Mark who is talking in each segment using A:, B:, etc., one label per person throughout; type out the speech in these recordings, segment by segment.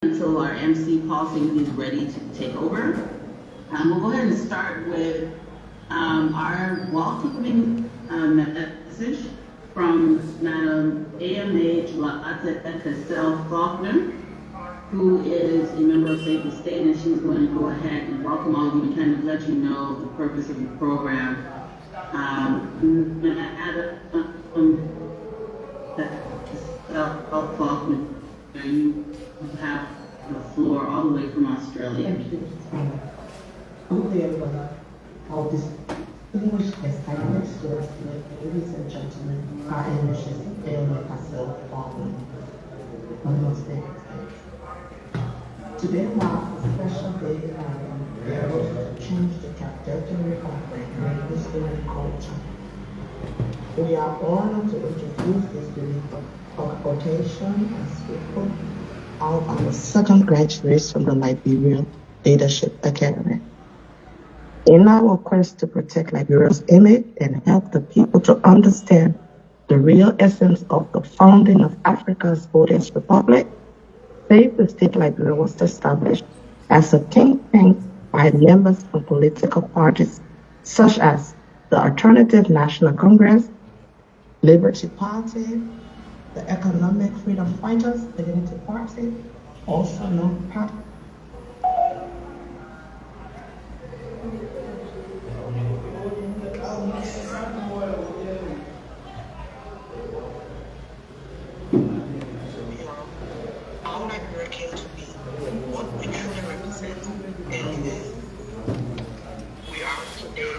A: until our MC Paul Singley is ready to take over. We'll go ahead and start with our welcoming message from Madam AMH Laate Cassell Faulkner, who is a member of Save the State, and she's going to go ahead and welcome all of you and kind of let you know the purpose of the program. Faulkner, you have the floor all the way from Australia.
B: Thank you. Good day, everyone. Our distinguished distinguished ladies and gentlemen, our ambitious family myself, Faulkner, on most days. Today marks a special day in our endeavor to change the trajectory of Nigerian history and culture. We are honored to introduce this belief of quotation and speaker of our second graduates from the Liberian Leadership Academy. In our quest to protect Liberia's image and help the people to understand the real essence of the founding of Africa's oldest republic, Save the State Liberia was established as a think tank by members from political parties such as the Alternative National Congress, Liberty Party, the Economic Freedom Fighters, the Unity Party, also known as our Liberia came to be what we truly represent, and we are today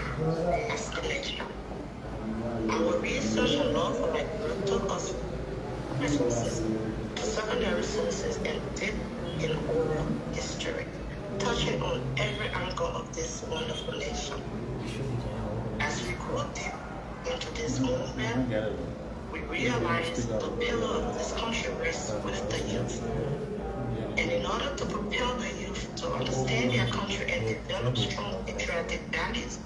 B: as a nation. Our research and love for Liberia took us resources to secondary sources and deep in oral history, touching on every angle of this wonderful nation. As we go deep into this movement, we realize the pillar of this country rests with the youth. And in order to propel the youth to understand their country and develop strong patriotic values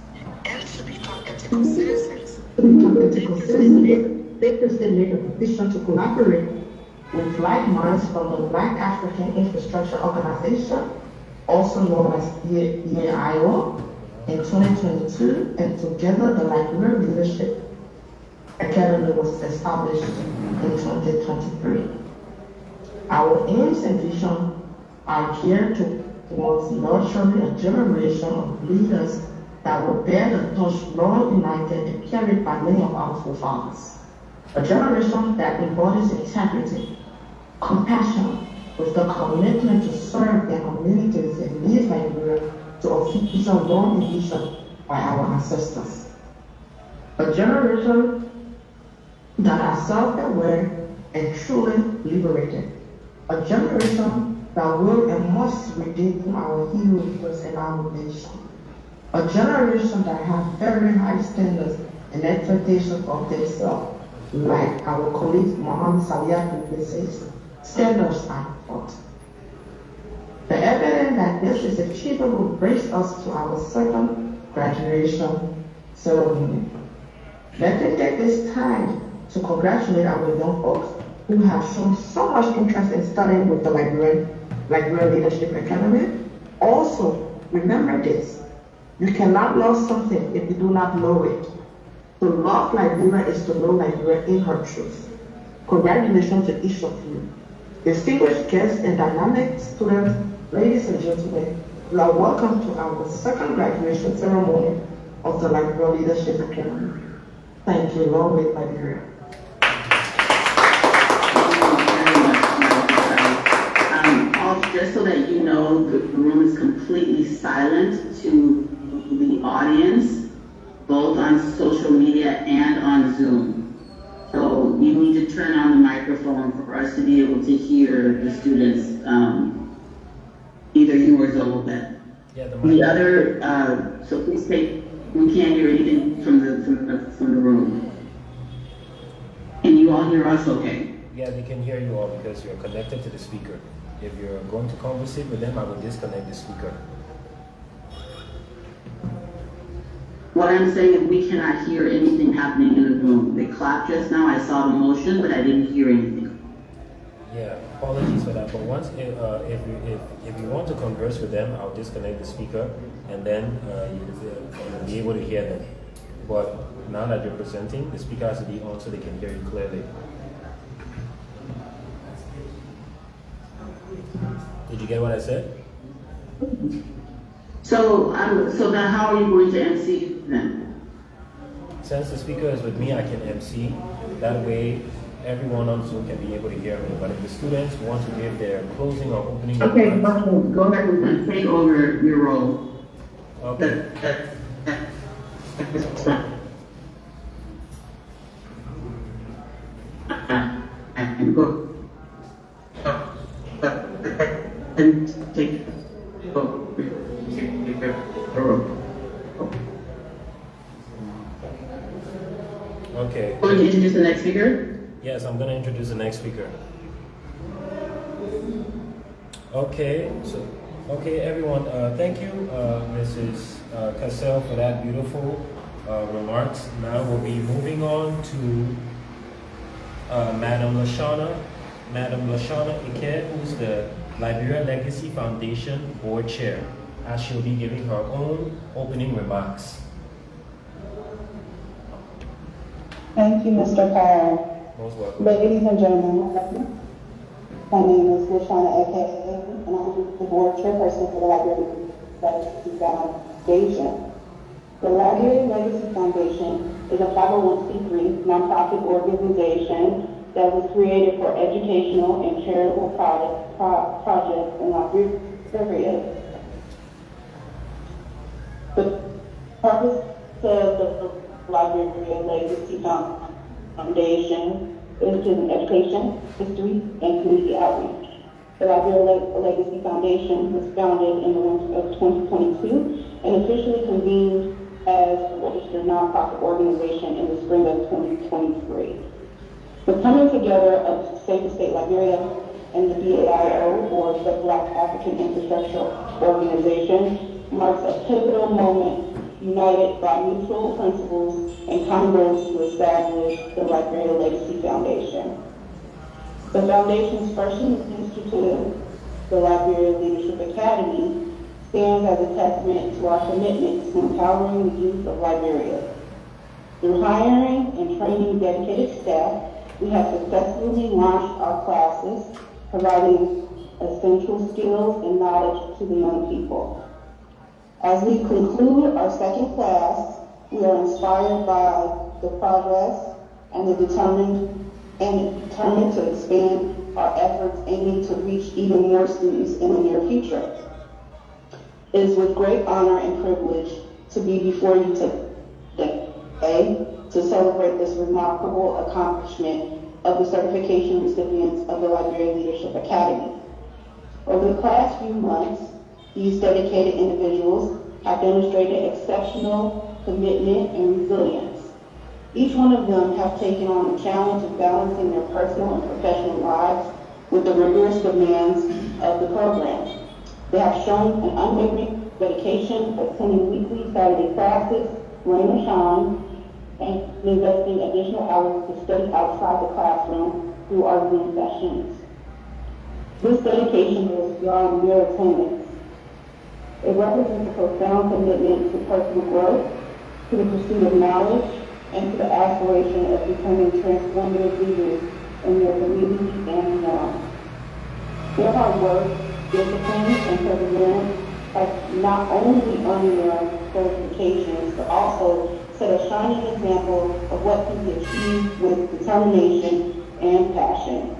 B: and to become ethical citizens, Save the State made a decision to collaborate with like minds from the Black African Infrastructure Organization, also known as EAIO, in 2022, and together the Liberia Leadership Academy was established in 2023. Our aims and vision are geared towards nurturing a generation of leaders that will bear the torch long united and carried by many of our forefathers. A generation that embodies integrity, compassion, with the commitment to serve their communities and lead Liberia to a future long envisioned by our ancestors. A generation that are self-aware and truly liberated. A generation that will and must redeem our heroes and our nation. A generation that have very high standards and expectations of themselves. Like our colleague Mohammed Saliaku says, standards are taught. The evidence that this is achievable brings us to our second graduation ceremony. Let me take this time to congratulate our young folks who have shown so much interest in studying with the Liberian Leadership Academy. Also, remember this, you cannot love something if you do not know it. To love Liberia is to know Liberia in her truth. Congratulations to each of you. Distinguished guests and dynamic students, ladies and gentlemen, you are welcome to our second graduation ceremony of the Liberia Leadership Academy. Thank you. Long live Liberia.
A: Just so that you know, the room is completely silent to the audience, both on social media and on Zoom. So you need to turn on the microphone for us to be able to hear the students, either you or Zolobet.
C: Yeah,
A: the other, so please take, we can't hear anything from the room. Can you all hear us okay?
C: Yeah, they can hear you all because you're connected to the speaker. If you're going to conversate with them, I will disconnect the speaker.
A: What I'm saying is we cannot hear anything happening in the room. They clapped just now, I saw the motion, but I didn't hear anything.
C: Yeah, apologies for that. But once, if you want to converse with them, I'll disconnect the speaker, and then you'll be able to hear them. But now that you're presenting, the speaker has to be on so they can hear you clearly. Did you get what I said?
A: So then how are you going to MC then?
C: Since the speaker is with me, I can MC. That way, everyone on Zoom can be able to hear me. But if the students want to give their closing or opening
A: Okay,
C: remarks,
A: go ahead and take over your role.
C: okay.
A: And go. And take over your role.
C: Okay.
A: Going to introduce the next speaker?
C: Yes, I'm going to introduce the next speaker. Okay, everyone, thank you, Mrs. Cassell, for that beautiful remarks. Now we'll be moving on to Madam Lashana Ike, who's the Liberia Legacy Foundation Board Chair, as she'll be giving her own opening remarks.
D: Thank you, Mr. Carr.
C: Most welcome.
D: Ladies and gentlemen, my name is Lashana Eke, and I'm the board chairperson for the Liberia Legacy Foundation. The Liberia Legacy Foundation is a 501c3 nonprofit organization that was created for educational and charitable projects in Liberia. The purpose of the Liberia Legacy Foundation is to education, history, and community outreach. The Liberia Legacy Foundation was founded in the winter of 2022 and officially convened as a registered nonprofit organization in the spring of 2023. The coming together of Safe State Liberia and the BAIO, or the Black African Infrastructure Organization, marks a pivotal moment united by mutual principles and common goals to establish the Liberia Legacy Foundation. The Foundation's first institute, the Liberia Leadership Academy, stands as a testament to our commitment to empowering the youth of Liberia. Through hiring and training dedicated staff, we have successfully launched our classes, providing essential skills and knowledge to the young people. As we conclude our second class, we are inspired by the progress and determined to expand our efforts aiming to reach even more students in the near future. It is with great honor and privilege to be before you today to celebrate this remarkable accomplishment of the certification recipients of the Liberia Leadership Academy. Over the past few months, these dedicated individuals have demonstrated exceptional commitment and resilience. Each one of them have taken on the challenge of balancing their personal and professional lives with the rigorous demands of the program. They have shown an unwavering dedication, attending weekly Saturday classes, rain or shine, and investing additional hours to study outside the classroom through our Zoom sessions. This dedication goes beyond mere attendance. It represents a profound commitment to personal growth, to the pursuit of knowledge, and to the aspiration of becoming transformative leaders in their community and beyond. Their hard work, discipline, and perseverance have not only earned their certifications, but also set a shining example of what can be achieved with determination and passion.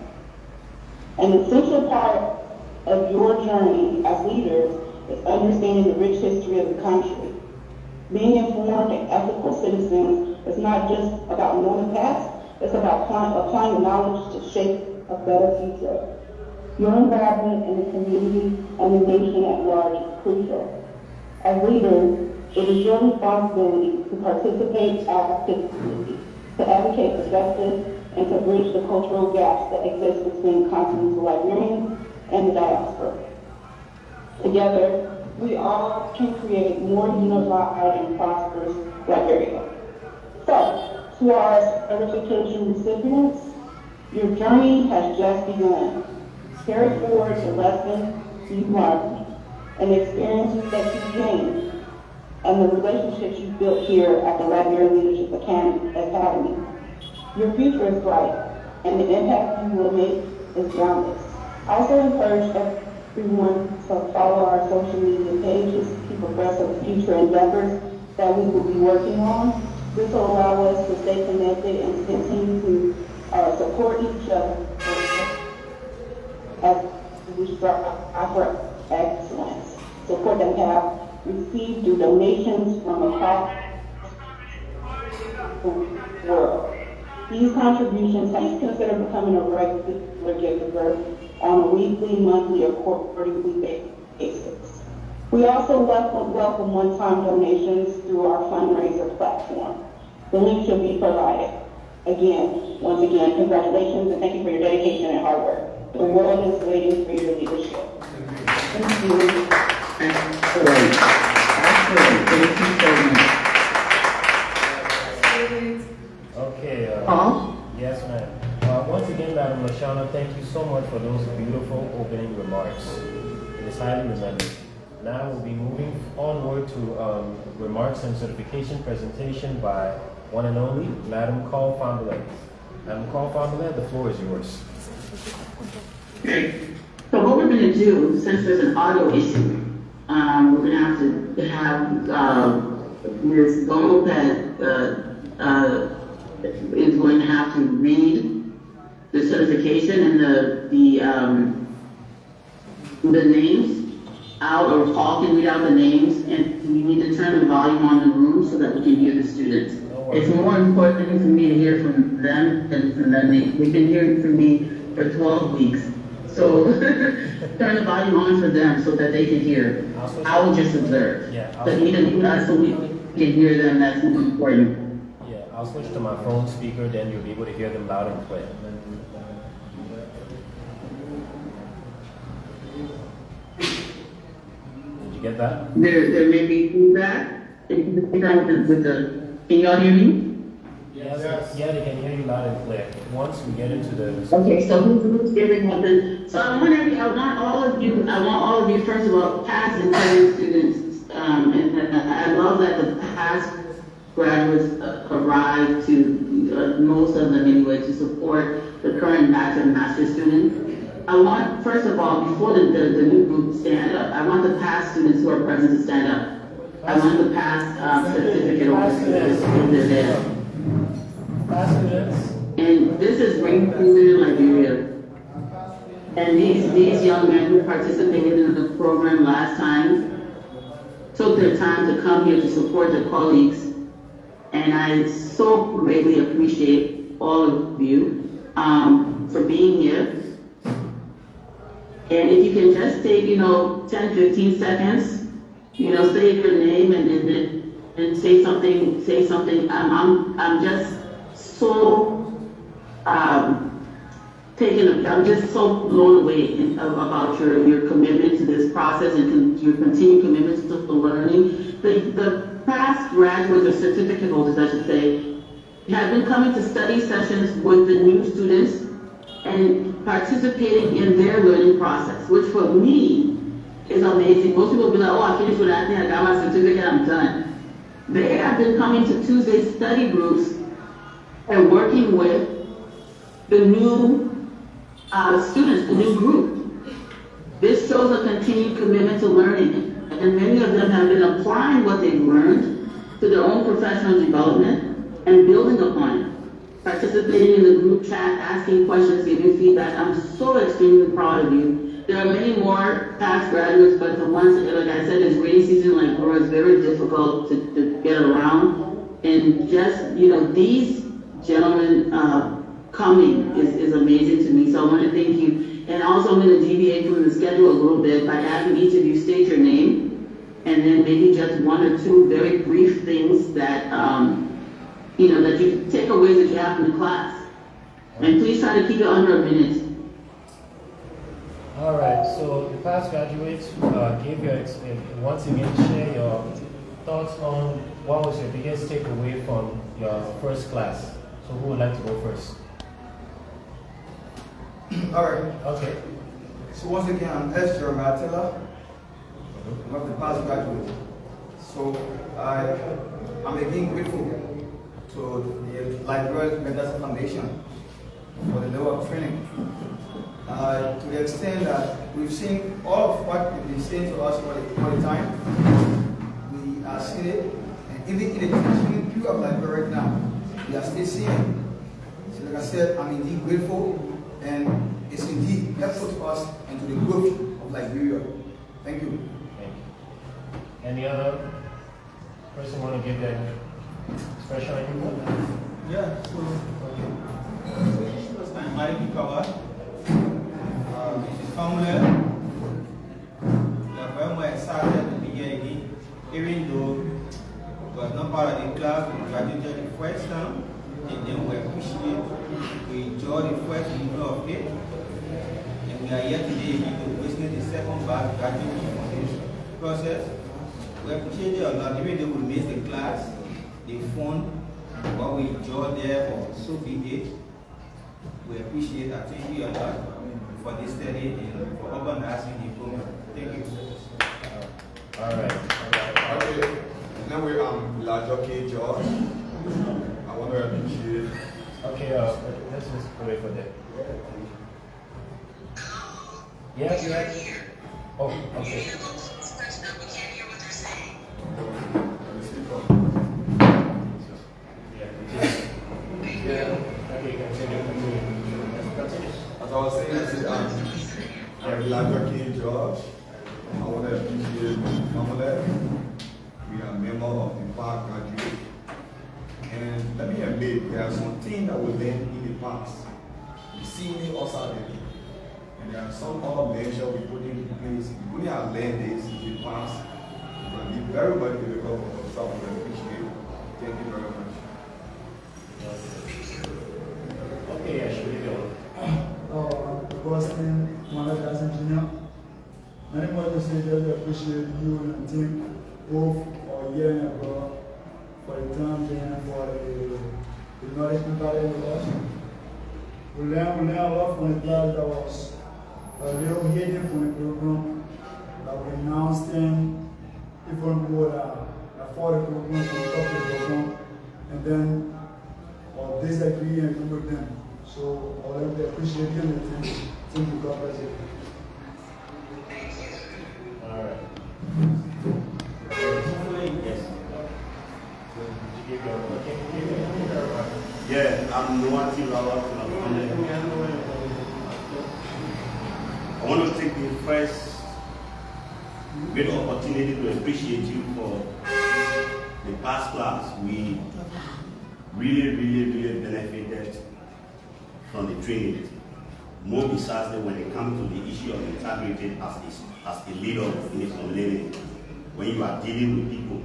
D: An essential part of your journey as leaders is understanding the rich history of the country. Being informed and ethical citizens is not just about knowing the past, it's about applying the knowledge to shape a better future. Your involvement in the community and the nation at large is crucial. As leaders, it is your responsibility to participate actively, to advocate for justice, and to bridge the cultural gaps that exist between continental Liberians and the diaspora. Together, we all can create more unified and prosperous Liberia. So, to our certification recipients, your journey has just begun. Carry forward the lessons you've learned and the experiences that you've gained and the relationships you've built here at the Liberia Leadership Academy. Your future is bright, and the impact you will make is boundless. I also encourage everyone to follow our social media pages to keep abreast of future endeavors that we will be working on. This will allow us to stay connected and continue to support each other as we strive for excellence. Support that we have received through donations from across the world. These contributions, please consider becoming a regular giver on a weekly, monthly, or quarterly basis. We also welcome one-time donations through our fundraiser platform. The link should be provided. Once again, congratulations and thank you for your dedication and hard work. The world is waiting for your leadership. Thank you.
A: Excellent. Thank you so much.
C: Okay.
A: Paul?
C: Yes, ma'am. Once again, Madam Lashana, thank you so much for those beautiful opening remarks. It is highly remembered. Now we'll be moving onward to remarks and certification presentation by one and only Madam Call Fondele. Madam Call Fondele, the floor is yours.
A: Okay. So what we're going to do, since there's an audio issue, we're going to have Ms. Gomoped is going to have to read the certification and the names out, or Paul can read out the names, and we need to turn the volume on in the room so that we can hear the students. It's more important for me to hear from them than from them. They've been hearing from me for 12 weeks. So turn the volume on for them so that they can hear. I will just observe. But even us, so we can hear them, that's more important.
C: Yeah, I'll switch to my phone speaker, then you'll be able to hear them loud and clear. Did you get that?
A: There may be feedback. Can y'all hear me?
C: Yes. Yeah, they can hear you loud and clear. Once we get into the...
A: Okay, so who's giving what then? So I want all of you, first of all, past and present students, and I love that the past graduates arrived to, most of them anyway, to support the current bachelor and master student. I want, first of all, before the new group stand up, I want the past students who are present to stand up. I want the past certificate holders if they're there.
C: Past students.
A: And this is great in Liberia. And these young men who participated in the program last time took their time to come here to support their colleagues. And I so greatly appreciate all of you for being here. And if you can just take, 10, 15 seconds, say your name and say something. I'm just so I'm just so blown away about your commitment to this process and your continued commitment to learning. The past graduates or certificate holders, I should say, have been coming to study sessions with the new students and participating in their learning process, which for me is amazing. Most people will be like, oh, I finished with that thing, I got my certificate, I'm done. They have been coming to Tuesday study groups and working with the new students, the new group. This shows a continued commitment to learning, and many of them have been applying what they've learned to their own professional development and building upon it. Participating in the group chat, asking questions, giving feedback. I'm so extremely proud of you. There are many more past graduates, but the ones, like I said, it's rainy season like Laura, it's very difficult to get around. And just, these gentlemen coming is amazing to me. So I want to thank you. And also I'm going to deviate from the schedule a little bit by having each of you state your name and then maybe just one or two very brief things that, that you takeaways that you have from the class. And please try to keep it under a minute.
C: All right, so the past graduates gave your, once again, share your thoughts on what was your biggest takeaway from your first class. So who would like to go first?
E: All right.
C: Okay.
E: So once again, I'm S. Jeremiah Taylor, one of the past graduates. So I'm again grateful to the Liberia Mental Foundation for the level of training. To the extent that we've seen all of what they've been saying to us all the time, we are seeing it, and even in the teaching view of Liberia right now, we are still seeing it. So like I said, I'm indeed grateful, and it's indeed helpful to us and to the growth of Liberia. Thank you.
C: Thank you. Any other person want to give their special input?
F: Yeah, so I'm Mari Kawa. This is Kamula. We are very much excited to be here again, even though we are not part of the class, we graduated the first time, and then we appreciate, we enjoy the first level of it, and we are here today again to witness the second batch graduation from this process. We appreciate it a lot, even though we missed the class, the fun, what we enjoyed there, or so be it. We appreciate that. Thank you a lot for this study and for organizing the program. Thank you.
C: All right.
G: Okay. Now we're Lajoke George. I want to appreciate.
C: Okay, let's just wait for that. Yeah, you're right. Oh, okay.
G: As I was saying, I said, I'm Lajoke George. I want to appreciate Kamala. We are members of the park graduate. And let me admit, there are some things that we learned in the past. We see it outside there. And there are some other measures we put in place. We only have learned this in the past. It will be very, very difficult for us to appreciate it. Thank you very much.
C: Okay, I should go.
H: Boston, Malagas engineer. I want to say that I appreciate you and the team both for a year and abroad for the time being and for the knowledge provided with us. We learned a lot from the class that was a little hidden from the program, that we now stand even people that follow the program from the top of the program and then disagree and agree with them. So I would like to appreciate you and the team. Thank you, God bless you.
C: All right. Yes.
I: Yeah, I'm Noati Lawa from I want to take the first great opportunity to appreciate you for the past class. We really benefited from the training. More precisely when it comes to the issue of integrity as a leader in the community, when you are dealing with people.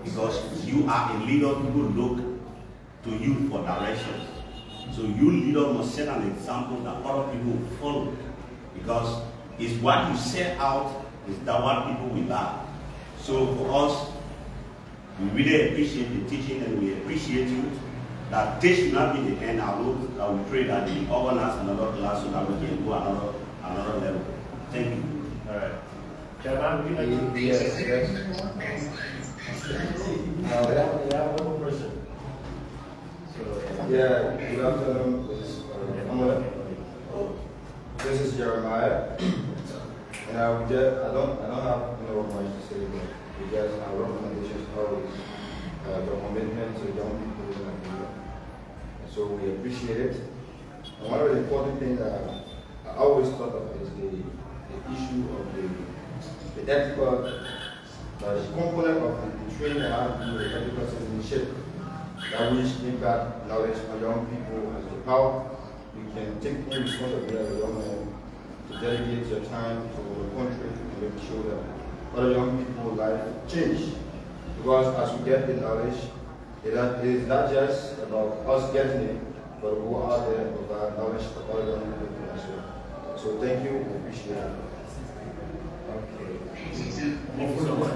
I: Because you are a leader, people look to you for direction. So you leader must set an example that other people will follow. Because it's what you set out, is that what people will like. So for us, we really appreciate the teaching and we appreciate you. That this should not be the end. I will pray that we organize another class so that we can do another level. Thank you.
C: All right. Chairman, would you like to? Yes. We have one more person. So,
G: Yeah, good afternoon. This is Jeremiah. And I don't have much to say, but because our recommendations always the commitment to young people in Nigeria. So we appreciate it. And one of the important things that I always thought of is the issue of the ethical, the component of the training that has to do with ethical citizenship, that which impact knowledge on young people as to how you can take in responsibility as a young man to dedicate your time to the country and make sure that other young people's life change. Because as we get the knowledge, it is not just about us getting it, but we go out there and provide knowledge for other young people as well. So thank you, we appreciate it.
C: okay. Thank you so much.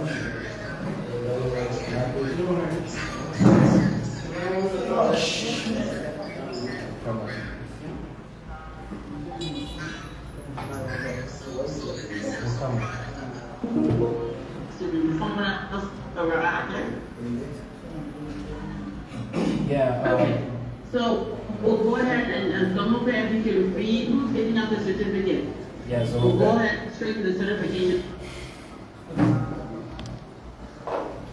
C: Come on.
A: Someone else arrived there?
C: Yeah.
A: Okay. So we'll go ahead and someone perhaps you can read who's getting out the certificate.
C: Yeah, so
A: We'll go ahead straight to the certification.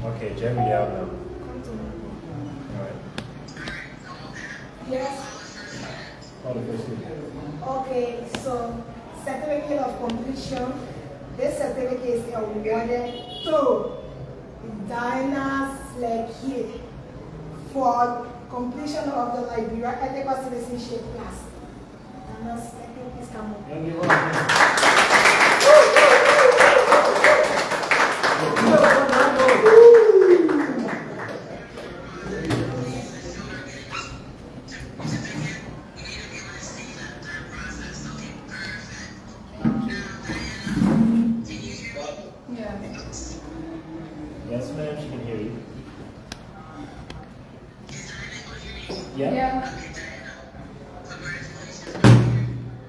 C: Okay, Jerry out now. Alright.
J: Yes.
C: Call the first speaker.
J: Okay, so certificate of completion. This certificate is awarded to Diana Slekye for completion of the Liberia Ethical Citizenship class. Diana Slekye, please come on.
C: Yes, ma'am, she can hear you.
K: Yeah.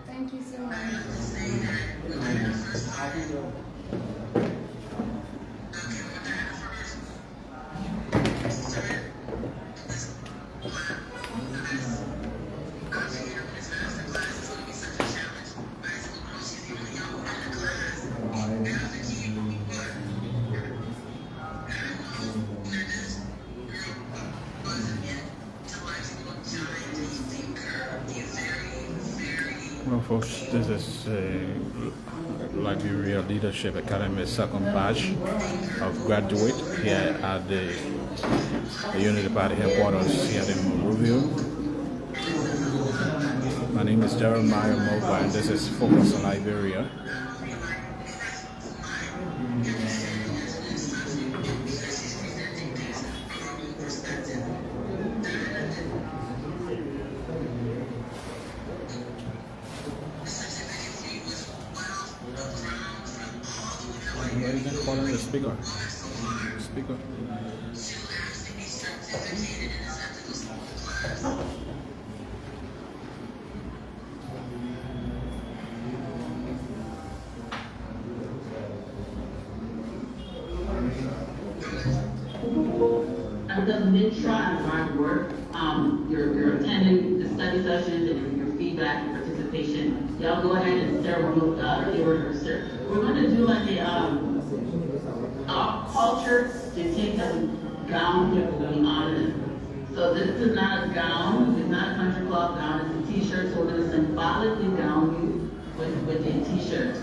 K: Thank you so much.
L: Well, folks, this is Liberia Leadership Academy second batch of graduate here at the Unity Party headquarters here in Monrovia. My name is Jeremiah Moba, and this is Focus on Liberia. Calling the speaker. Speaker.
A: The mid-try and hard work, you're attending the study sessions and your feedback and participation. Y'all go ahead and ceremonial give her her cert. We're going to do like a culture to take a gown here, we're going to honor them. So this is not a gown, it's not a country club gown, it's a t-shirt, so we're going to symbolically gown you with a t-shirt.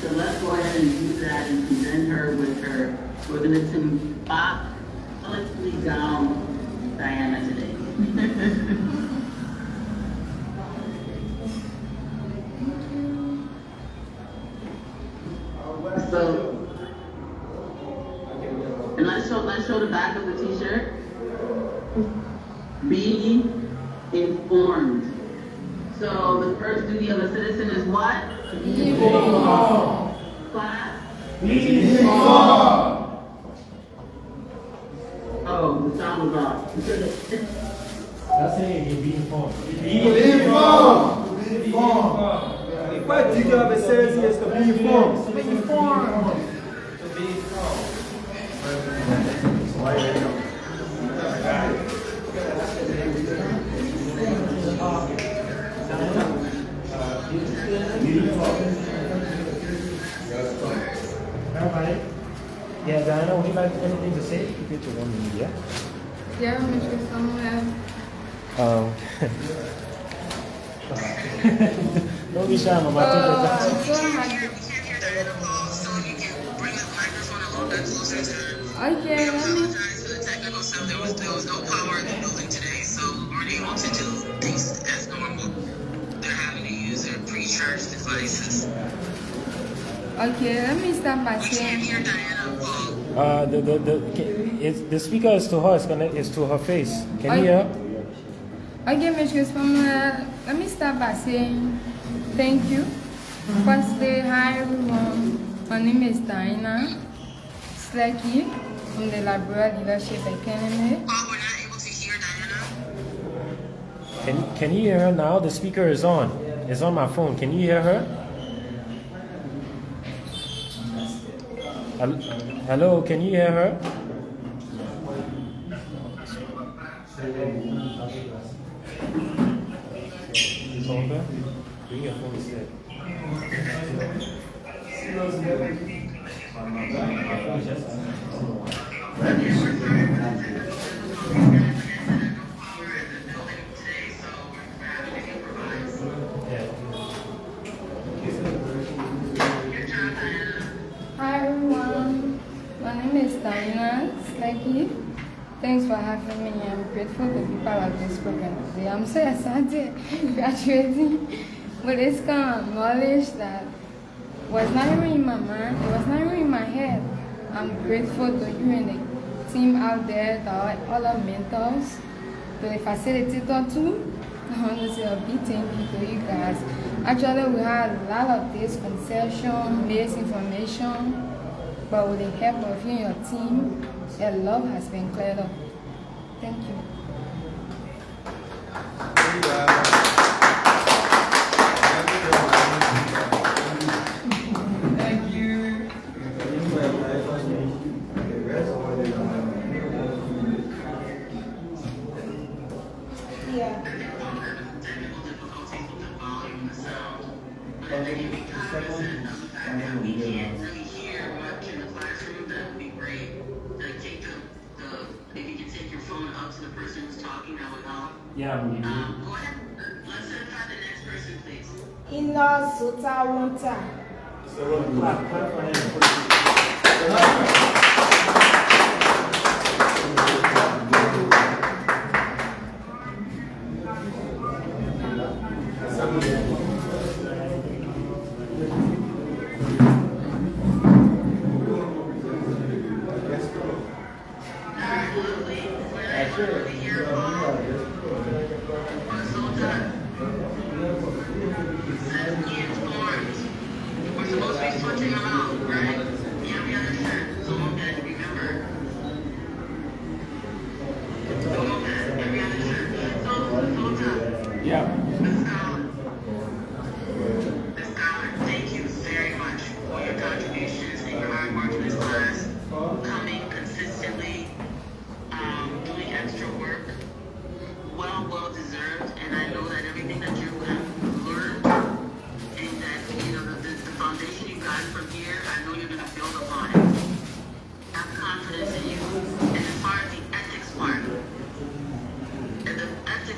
A: So let's go ahead and do that and present her with her. We're going to symbolically gown Diana today. So, and let's show the back of the t-shirt. Be informed. So the first duty of a citizen is what? Be informed. Class. Be informed. Oh, the sound was off.
C: That's it, be informed.
H: Be informed. Be informed. The first duty of a citizen is to be informed.
K: Be informed.
C: Everybody? Yeah, Diana, would you like anything to say? Keep it to 1 minute, yeah?
K: Yeah, Mr. Samuel.
C: Don't be shy, Mama. Take your time.
K: So happy. Okay, let me.
A: There was no power in the building today, so we weren't able to do things as normal. They're having to use their pre-charged devices.
K: Okay, let me start by saying.
C: The speaker is to her. It's to her face. Can you hear?
K: Okay, Mr. Samuel. Let me start by saying thank you. Firstly, hi everyone. My name is Diana Slekye from the Liberia Leadership Academy.
C: Can you hear her now? The speaker is on. It's on my phone. Can you hear her? Hello, can you hear her? Over. Bring your phone instead.
K: Hi everyone, my name is Diana Sleki. Thanks for having me. I'm grateful to be part of this program today. I'm so excited graduating with this kind of knowledge that was not even in my mind, it was not even in my head. I'm grateful to you and the team out there, to all our mentors, to the facilitator too. I want to say a big thank you to you guys. Actually, we had a lot of this concession, misinformation, but with the help of you and your team, a lot has been cleared up. Thank you.
F: Thank you.
J: Yeah.
A: If you can take your phone up to the person who's talking, that would help.
C: Yeah,
A: Go ahead. Let's certify the next person, please.
J: Ina Sota Wanta.
A: We're supposed to be switching them out, right? Yeah, we understand. So okay, remember. So okay, every other shirt. So
C: Yeah.
A: Ms. Scholar, thank you very much for your contributions and your hard work in this class. Coming consistently, doing extra work. Well deserved, and I know that everything that you have learned and that, the foundation you got from here, I know you're going to build upon it. I have confidence in you. And as far as the ethics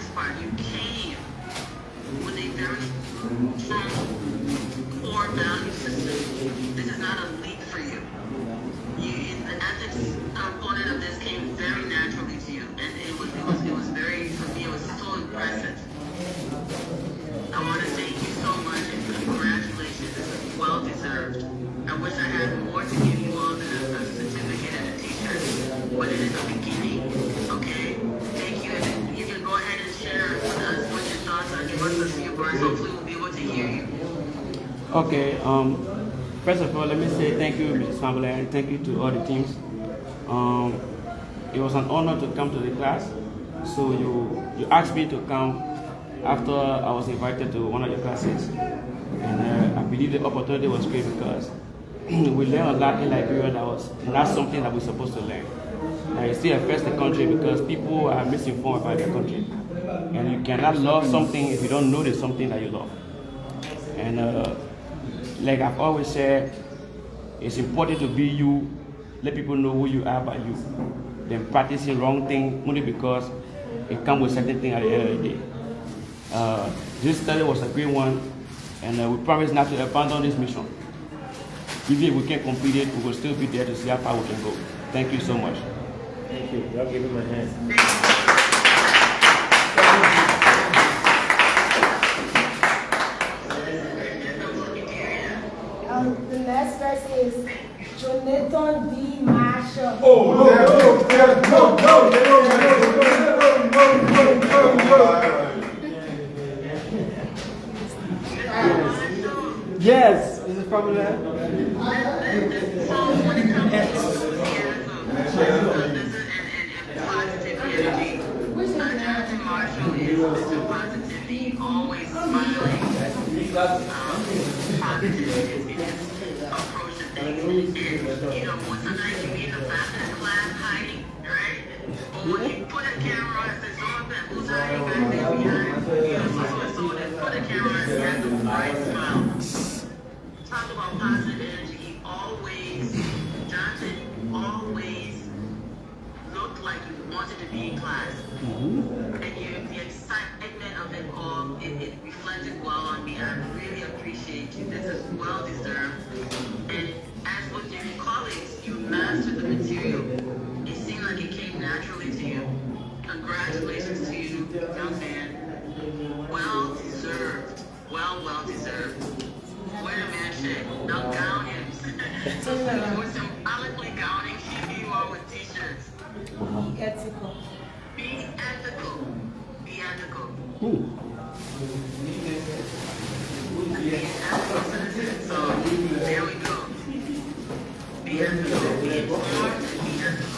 A: part, you came with a very strong core value system. This is not a leap for you. The ethics component of this came very naturally to you, and it was very, for me, it was so impressive. I want to thank you so much and congratulations. This is well deserved. I wish I had more to give you all than a certificate and a t-shirt, but it is a beginning. Okay? Thank you, and you can go ahead and share with us what your thoughts are. Give us a few words. Hopefully we'll be able to hear you.
M: Okay, first of all, let me say thank you, Mrs. Family, and thank you to all the teams. It was an honor to come to the class. So you asked me to come after I was invited to one of your classes. And I believe the opportunity was great because we learned a lot in Liberia that was not something that we're supposed to learn. It still affects the country because people are misinformed about their country. And you cannot love something if you don't know there's something that you love. And like I've always said, it's important to be you, let people know who you are by you, than practicing wrong thing only because it comes with certain thing at the end of the day. This study was a great one, and we promise not to abandon this mission. Even if we can't complete it, we will still be there to see how far we can go. Thank you so much.
C: Thank you. Y'all give him a hand.
J: The next person is Jonathan D. Marshall.
M: Yes, is it from there?
A: Positivity, always smiling, positive approach to things. You know, sometimes you be in the back of the class hiding, right? But when you put a camera on and say, so who's hiding back there behind? You know, so they put a camera on and he has a bright smile. Talk about positive energy. He always, Jonathan always looked like he wanted to be in class. And the excitement of it all, it reflected well on me. I really appreciate you. This is well deserved. And as with your colleagues, you mastered the material. It seemed like it came naturally to you. Congratulations to you, young man. Well deserved. Well deserved. Wait a minute, Shay. Now gown him. We're symbolically gowning you all with t-shirts.
J: Be ethical.
A: Be ethical. Be ethical. Be ethical citizen. So there we go. Be ethical. Be informed and be ethical.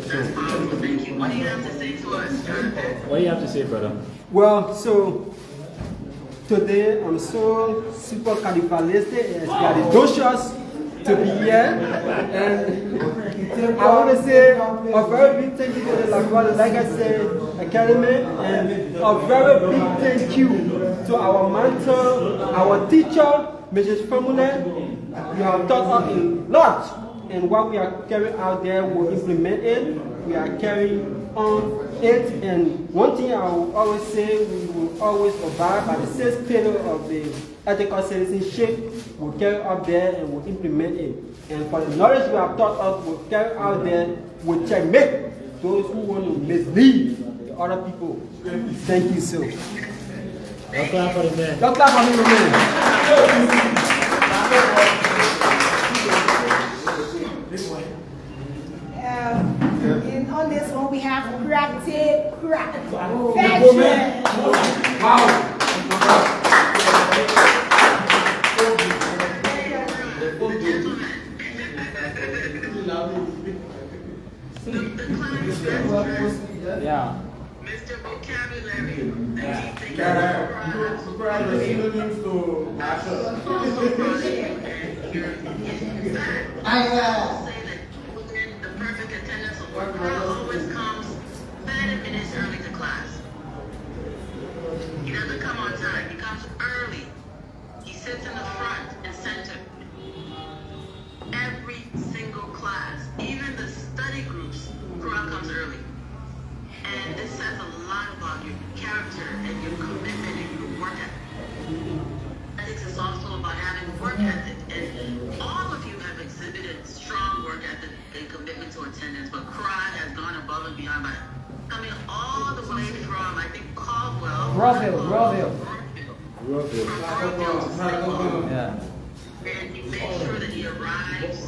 A: That's powerful. Thank you. What do you have to say to us, Jonathan?
C: What do you have to say, brother?
N: Well, so today I'm so super califalistic and expialidocious to be here, and I want to say a very big thank you to the like I said, Academy, and a very big thank you to our mentor, our teacher, Mrs. Famule. You have taught us a lot, and what we are carrying out there, we'll implement it. We are carrying on it, and one thing I will always say, we will always abide by the 6th pillar of the ethical citizenship. We'll carry out there and we'll implement it. And for the knowledge we have taught us, we'll carry out there, we'll checkmate those who want to mislead the other people. Thank you so.
C: Don't clap for the man.
N: Don't clap for me, man.
J: And on this one, we have veteran.
M: Yeah.
A: Mr. Vocabulary. The perfect attendance of work always comes 30 minutes early to class. He doesn't come on time. He comes early. He sits in the front and center. Every single class, even the study groups, Quran comes early. And this says a lot about your character and your commitment and your work ethic. Ethics is also about having work ethic. And all of you have exhibited strong work ethic and commitment to attendance, but Quran has gone above and beyond by coming all the way from, I think, Caldwell.
M: Roville.
A: Yeah. And he makes sure that he arrives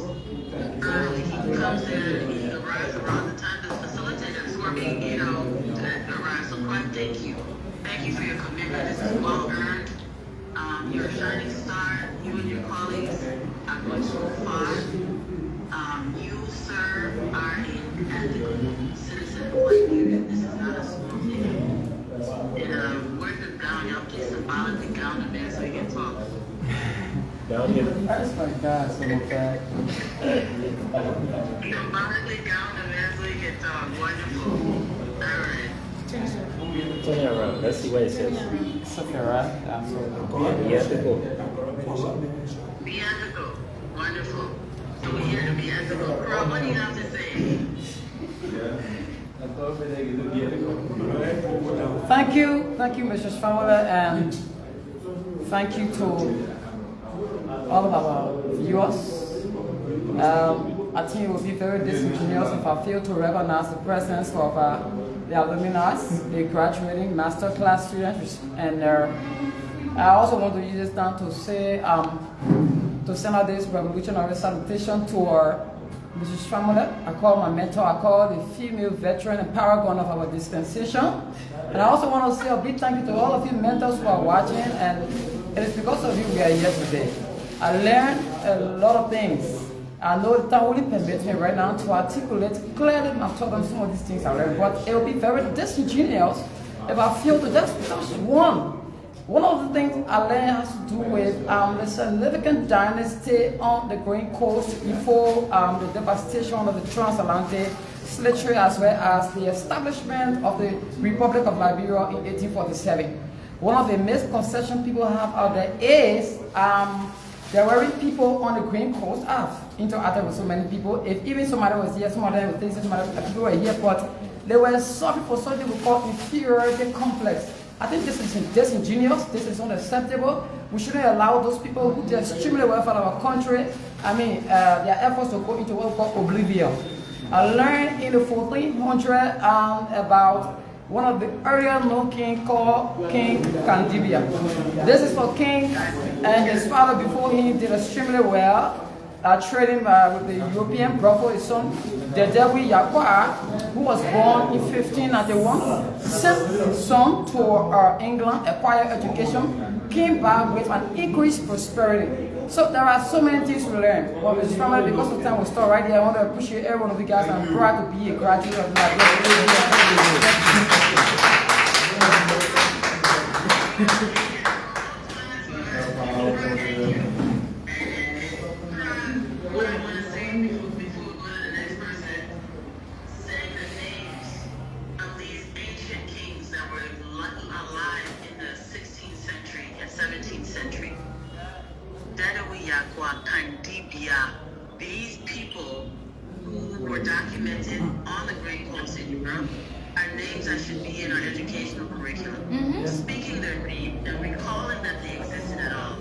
A: early. He comes in, he arrives around the time the facilitators who are being, arrive. So quite thank you. Thank you for your commitment. This is well earned. You're a shining star. You and your colleagues are going so far. You, sir, are an ethical citizen of Liberia. This is not a small thing. And where's the gown? Y'all please symbolically gown the man so he can talk.
M: That's my God, so okay.
A: Symbolically gown the man so he can talk. Wonderful. All right.
C: Turn it around. Let's see what it says.
M: It's okay, right?
C: Be ethical.
A: Be ethical. Wonderful. So we're here to be ethical. Girl, what do you have to say?
O: Thank you, Mrs. Famula, and thank you to all of our viewers. I think it would be very disingenuous if I fail to recognize the presence of the alumni, the graduating master class students, and I also want to use this time to say, to send out this revolutionary salutation to our Mrs. Famula. I call my mentor, I call the female veteran and paragon of our dispensation. And I also want to say a big thank you to all of you mentors who are watching, and it is because of you we are here today. I learned a lot of things. I know the time only permits me right now to articulate clearly my thoughts on some of these things I learned, but it will be very disingenuous if I feel to just touch one One of the things I learned has to do with the significant dynasty on the Green Coast before the devastation of the transatlantic slave trade, as well as the establishment of the Republic of Liberia in 1847. One of the misconceptions people have out there is there were people on the Green Coast. I've interacted with so many people. If even somebody was here, some of them would think people were here, but they were suffering for something we call inferiority complex. I think this is disingenuous, this is unacceptable. We shouldn't allow those people who do extremely well for our country, their efforts to go into what we call oblivion. I learned in the 1400 about one of the earlier known king called King Kandibia. This is for king and his father before him did extremely well, trading with the European, brought for his son, Dedewi Yakwa, who was born in 1591, sent his son to England, acquired education, came back with an increased prosperity. So there are so many things to learn. But Mrs. Family, because of time, we'll start right here. I want to appreciate every one of you guys. I'm proud to be a graduate of
A: These people who were documented on the Great Coast in Europe are names that should be in our educational curriculum. Speaking their name and recalling that they existed at all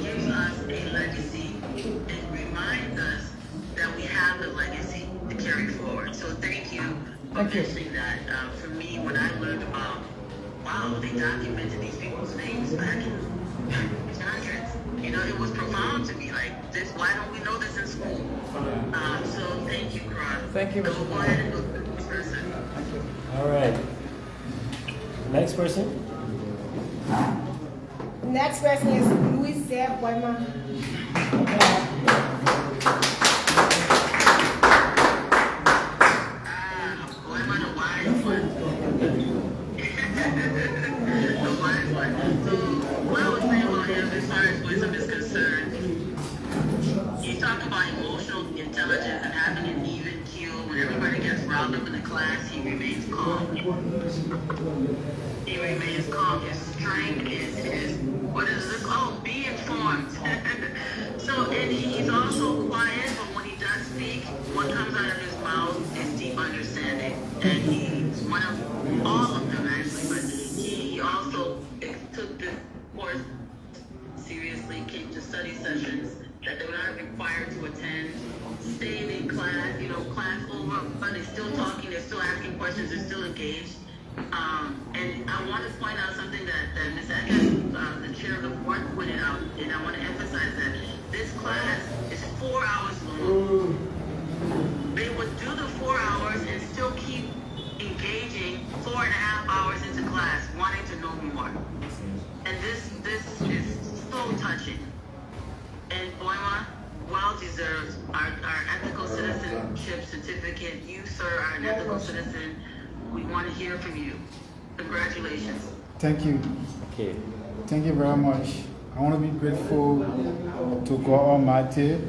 A: gives us a legacy and reminds us that we have a legacy to carry forward. So thank you for mentioning that. For me, when I learned about, wow, they documented these people's names back in the hundreds. You know, it was profound to me, like, this, why don't we know this in school? So thank you, Karan.
O: Thank you.
A: Go ahead and go to the next person.
C: All right. Next person.
J: Next person is Louis Boyman.
A: You talk about emotional intelligence and having an even keel. When everybody gets riled up in the class, he remains calm. He remains calm. His strength is his, what is this? Oh, be informed. So, and he's also quiet, but when he does speak, what comes out of his mouth is deep understanding. And he's one of all of them, actually, but he also took this course seriously, came to study sessions that they were not required to attend, staying in class, you know, class over, but they're still talking, they're still asking questions, they're still engaged. And I want to point out something that Ms. Eckes, the chair of the board, pointed out, and I want to emphasize that this class is 4 hours long. They would do the 4 hours and still keep engaging 4.5 hours into class, wanting to know more. And this is so touching. And Boima, well deserved. Our ethical citizenship certificate. You, sir, are an ethical citizen. We want to hear from you. Congratulations.
H: Thank you.
C: Okay.
H: Thank you very much. I want to be grateful to God Almighty,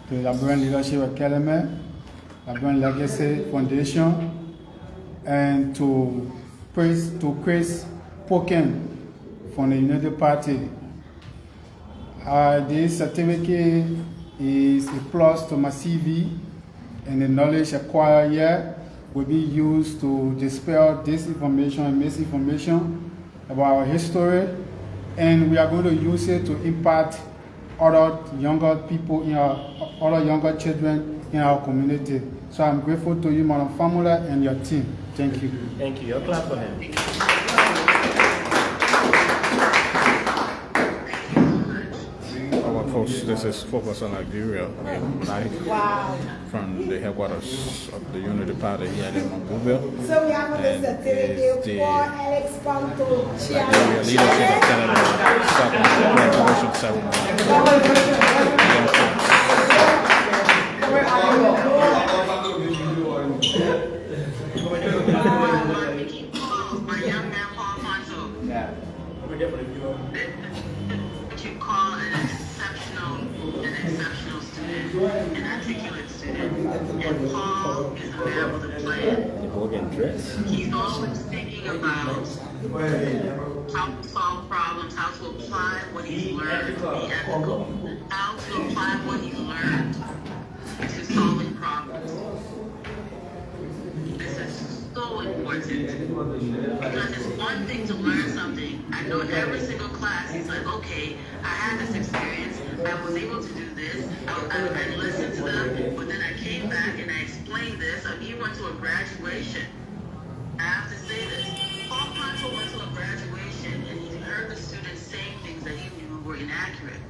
H: to the Liberian Leadership Academy, Liberian Legacy Foundation, and to Chris Poken from the United Party. This certificate is a plus to my CV, and the knowledge acquired here will be used to dispel disinformation and misinformation about our history, and we are going to use it to impact other younger people other younger children in our community. So I'm grateful to you, Madam Famula, and your team. Thank you.
C: Thank you. Your clap for him.
L: This is Focus on Liberia, live from the headquarters of the Unity Party here in Monrovia.
J: So we have a certificate for Alex Ponto.
L: Liberia Leadership Academy graduation ceremony.
A: My young man, Paul Ponto.
C: Yeah.
A: articulate student, and Paul is a man with a plan. He's always thinking about how to solve problems, how to apply what he's learned, be ethical, how to apply what he's learned to solving problems. This is so important because it's one thing to learn something. I know every single class he's like, okay, I had this experience, I was able to do this, I listened to them, but then I came back and I explained this. He went to a graduation. I have to say this. Paul Ponto went to a graduation and he heard the students saying things that he knew were inaccurate.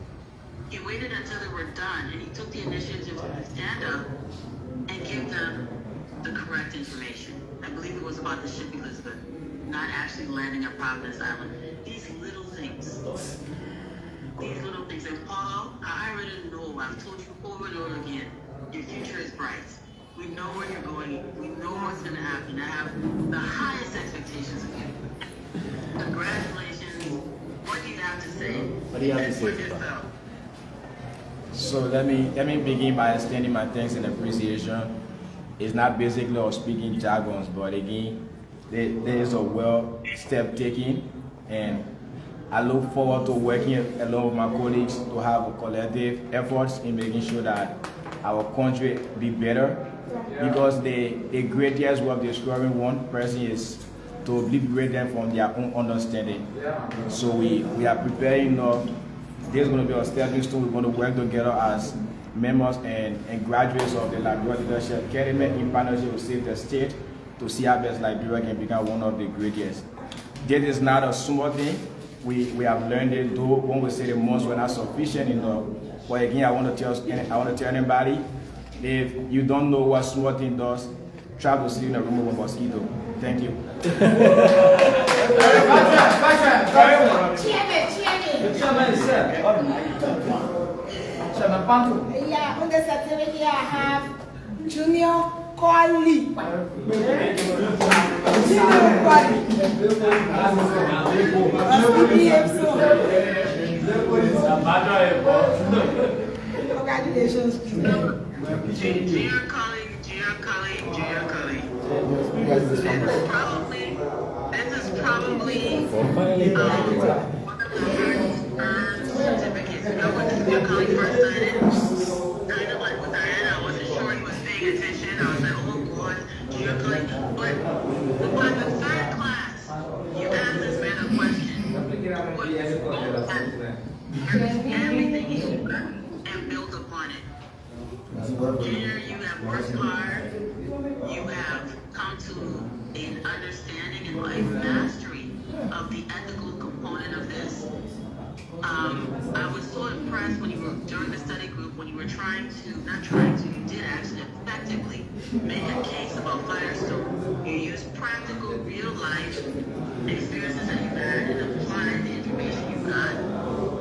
A: He waited until they were done and he took the initiative to stand up and give them the correct information. I believe it was about the ship Elizabeth, not actually landing at Providence Island. These little things. These little things. And Paul, I already know, I've told you over and over again, your future is bright. We know where you're going. We know what's going to happen. I have the highest expectations of you. Congratulations. What do you have to say?
P: What do you have to say? So let me begin by extending my thanks and appreciation. It's not basically of speaking jargons, but again, there is a well step taken, and I look forward to working along with my colleagues to have a collective efforts in making sure that our country be better. Because the greatest work describing one person is to liberate them from their own understanding. So we are preparing enough. There's going to be a stepping stone. We're going to work together as members and graduates of the Liberia Leadership Academy in partnership with Save the State to see how best Liberia can become one of the greatest. This is not a small thing. We have learned it, though when we say the months were not sufficient enough. But again, I want to tell anybody, if you don't know what small thing does, try to sleep in a room with a mosquito. Thank you.
O: Chairman Panto. Yeah, on the certificate I have Junior Quali. Junior Quali. Congratulations.
A: Junior colleague. This is probably one of the hardest earned certificates. You know, when the junior colleague first started, kind of like with Diana, I wasn't sure he was paying attention. I was like, oh God, junior colleague. But by the third class, you asked this man a question. What is going on? Everything he learned and built upon it. Junior, you have worked hard. You have come to an understanding and life mastery of the ethical component of this. I was so impressed when you were during the study group when you were you did actually effectively make a case about Firestone. You used practical, real life experiences that you had and applied the information you got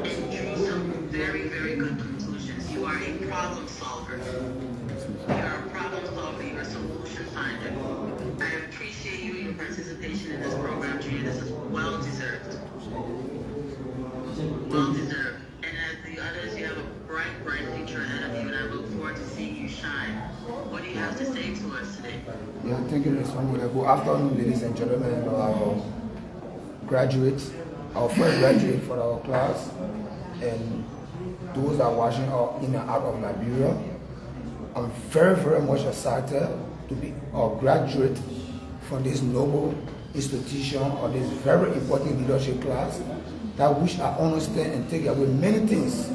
A: and drew some very, very good conclusions. You are a problem solver. You are a problem solver. You are a solution finder. I appreciate you and your participation in this program, Junior. This is well deserved. Well deserved. And as the others, you have a bright future ahead of you, and I look forward to seeing you shine. What do you have to say to us today?
Q: Yeah, thank you, Ms. Famula. Good afternoon, ladies and gentlemen, our graduates, our first graduate for our class, and those that are watching in and out of Liberia. I'm very, very much excited to be a graduate from this noble institution or this very important leadership class that which I understand and take away many things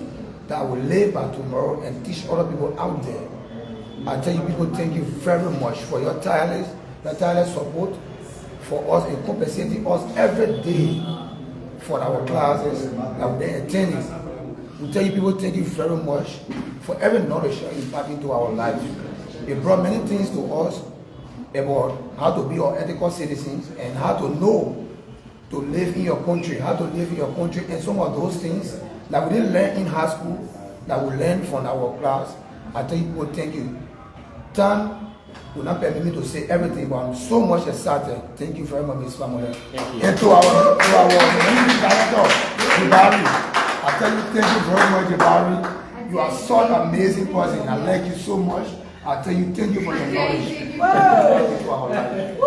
Q: that I will lay by tomorrow and teach other people out there. I tell you people, thank you very much for your tireless support for us and compensating us every day for our classes that we're attending. We tell you people, thank you very much for every knowledge you're imparting to our lives. It brought many things to us about how to be our ethical citizens and how to know to live in your country, and some of those things that we didn't learn in high school, that we learned from our class. I tell you people, thank you. Time will not permit me to say everything, but I'm so much excited. Thank you very much, Ms. Famula. And to our director, Jibari. I tell you, thank you very much, Jibari. You are such an amazing person. I like you so much. I tell you, thank you for your knowledge. Thank you to our life.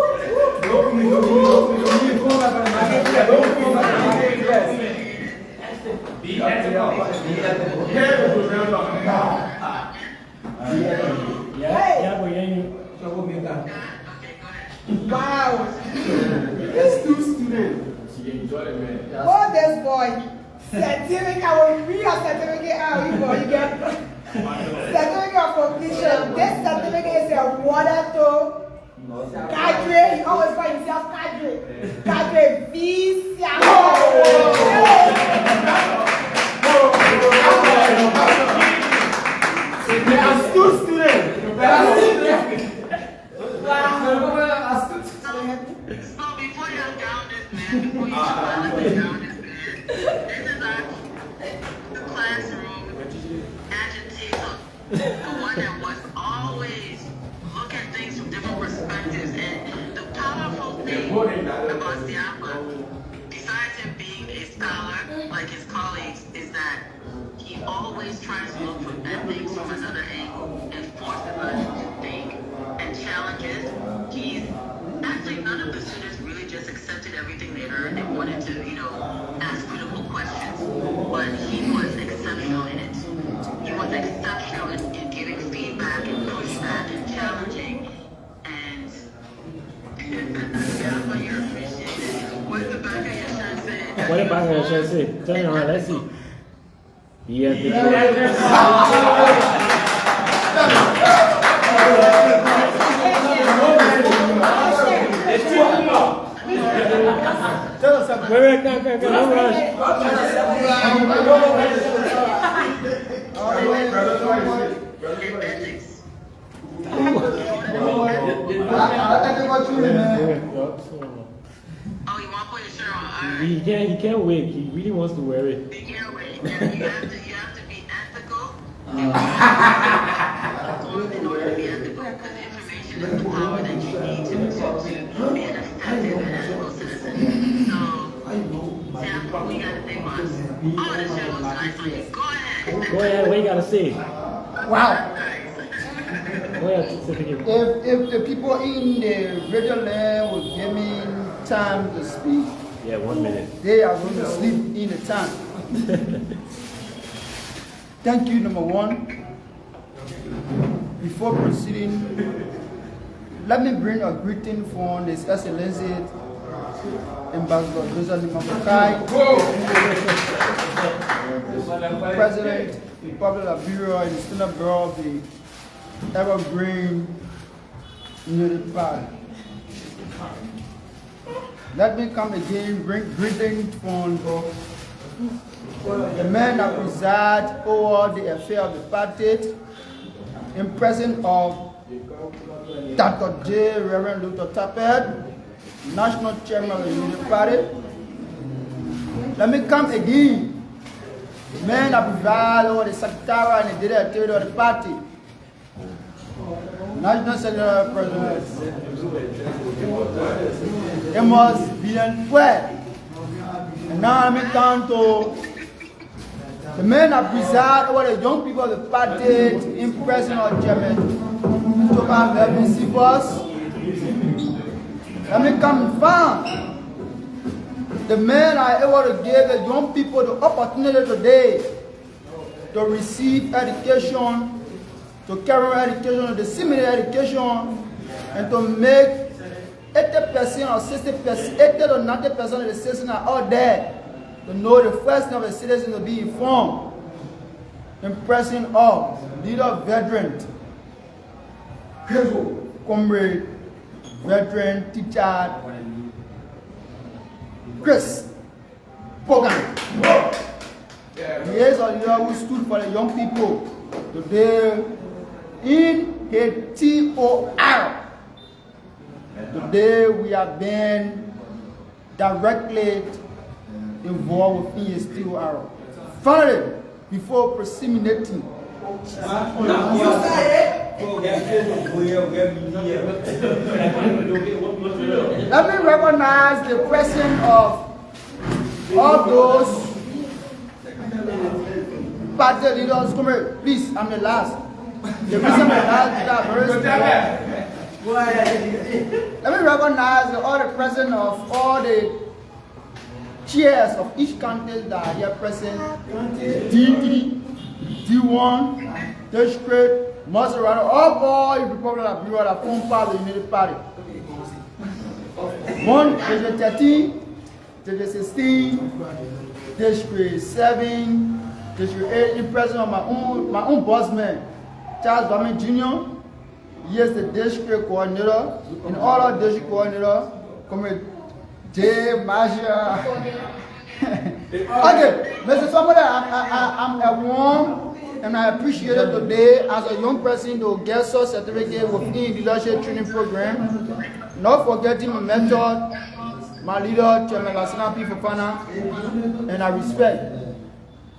J: Wow.
N: Let's do student.
J: Oh, this boy. Certificate, I will read a certificate out. You get certificate of completion. This certificate is awarded to cadre. He always call himself cadre. Cadre Visa.
N: I'm still student.
A: The one that was always look at things from different perspectives. And the powerful thing about Siapa, besides him being a scholar like his colleagues, is that he always tries to look at things from another angle and forces us to think and challenges. He's actually, none of the students really just accepted everything they heard. They wanted to, ask critical questions, but he was exceptional in it. He was exceptional in giving feedback and pushback and challenging. And yeah, you're appreciated. What's the back of your shirt say?
C: What the back of your shirt say? Turn around, let's see. Yeah,
N: Tell us something.
C: Wait, no rush. He can't wait. He really wants to wear it.
A: You can't wait. You have to be ethical. In order to be ethical, because information is the power that you need to be an effective and ethical citizen. So, Sam, we got to think about it. Oh, the show looks nice on you. Go ahead.
C: Go ahead, what you gotta say?
N: Wow.
C: Go ahead,
N: If the people in the radio land would give me time to speak,
C: yeah, 1 minute.
N: they are going to sleep in the time. Thank you, number one. Before proceeding, let me bring a greeting from His Excellency Ambassador Joseph Limabukai, President, Republic of Liberia, and the Student Bureau of the Evergreen Unity Party. Let me come again, bring greetings from the men that preside over the affair of the party, in presence of Dr. J. Reverend Luther Tappert, National Chairman of the Unity Party. Let me come again, the men that preside over the Secretary and the Director of the party, National Secretary President Amos Bienfouet. And now I'm come to the men that preside over the young people of the party, in presence of Chairman Thomas Melvin Sibos. Let me come found the men are able to give the young people the opportunity today to receive education, to carry on education, to disseminate education, and to make 80% or 60%, 80 to 90% of the citizens are out there to know the first thing of the citizens to be informed. Impressing of leader veteran, comrade, veteran, teacher, Chris Pogan. He is a leader who stood for the young people today in HTOR. Today we have been directly involved with HTOR. Finally, before precipitating, let me recognize the presence of all those party leaders, come here. Please, I'm the last. The reason I'm the last is that let me recognize all the president of all the chairs of each county that are here present. D3, D1, District, Maserati, all you people that are that form part of the Unity Party. 1, District 13, District 16, District 7, District 8, the president of my own boss man, Charles Bami Jr., he is the district coordinator, and all our district coordinator, come with Jay, Masha. Okay, Mr. Somebody, I'm at one, and I appreciate it today as a young person to get such certificate within leadership training program. Not forgetting my mentor, my leader, Chairman Lasina P. Fofana, and I respect.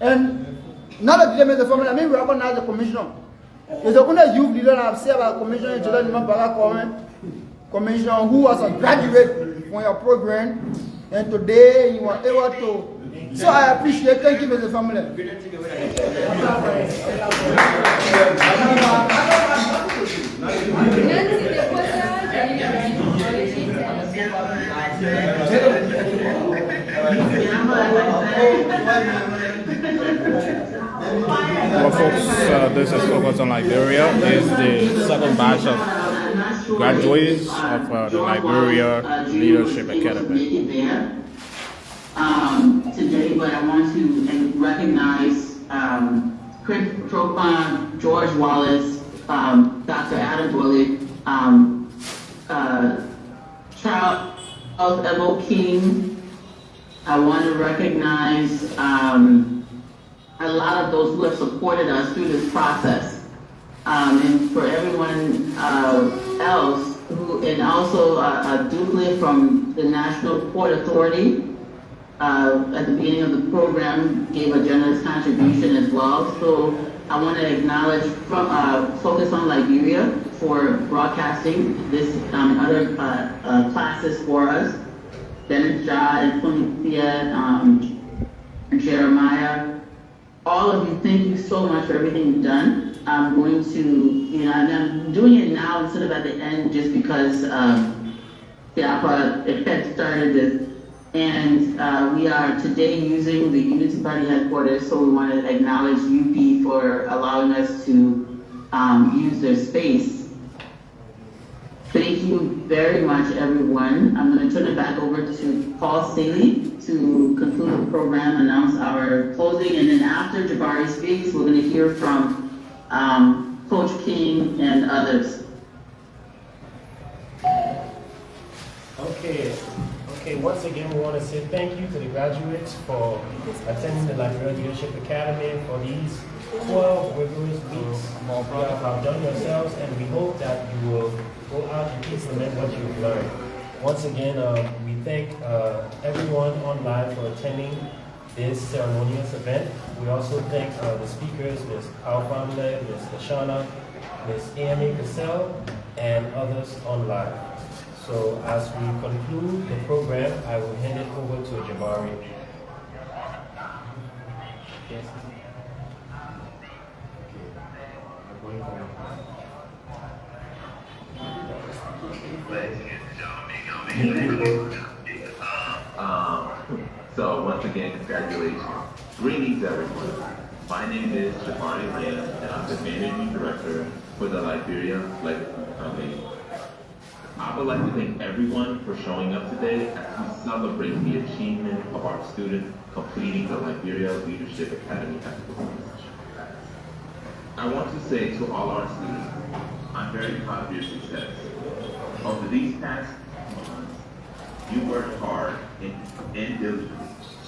N: And now that they made the family, I mean, we recognize the commissioner. It's the only youth leader I've seen about Commissioner Jordan Commissioner who was a graduate from your program, and today you were able to. So I appreciate. Thank you, Mr. Family.
L: Well, folks, this is Focus on Liberia. Is the second batch of graduates of the Liberia Leadership Academy.
A: Today, but I want to recognize Chris Trofan, George Wallace, Dr. Adam Willett, Charles Ebo King. I want to recognize a lot of those who have supported us through this process. And for everyone else, who, and also Douglas from the National Port Authority, at the beginning of the program, gave a generous contribution as well. So I want to acknowledge Focus on Liberia for broadcasting this and other classes for us. Dennis Jha and Funisia, Jeremiah, all of you, thank you so much for everything you've done. I'm going to, I'm doing it now instead of at the end just because the effect started this. And we are today using the Unity Party headquarters, so we want to acknowledge UP for allowing us to use their space. Thank you very much, everyone. I'm going to turn it back over to Paul Staley to conclude the program, announce our closing, and then after Jabari speaks, we're going to hear from Coach King and others.
C: Okay, once again, we want to say thank you to the graduates for attending the Liberia Leadership Academy for these 12 rigorous weeks. You have outdone yourselves, and we hope that you will go out and implement what you've learned. Once again, we thank everyone online for attending this ceremonious event. We also thank the speakers, Ms. Alfamle, Ms. Lashana, Ms. Amy Cassell, and others online. So as we conclude the program, I will hand it over to Jabari. Yes.
R: So once again, congratulations. Greetings, everyone. My name is Jabari Ram, and I'm the Managing Director for the Liberia Legacy Foundation. I would like to thank everyone for showing up today as we celebrate the achievement of our students completing the Liberia Leadership Academy Excellence. I want to say to all our students, I'm very proud of your success. Over these past months, you worked hard and diligently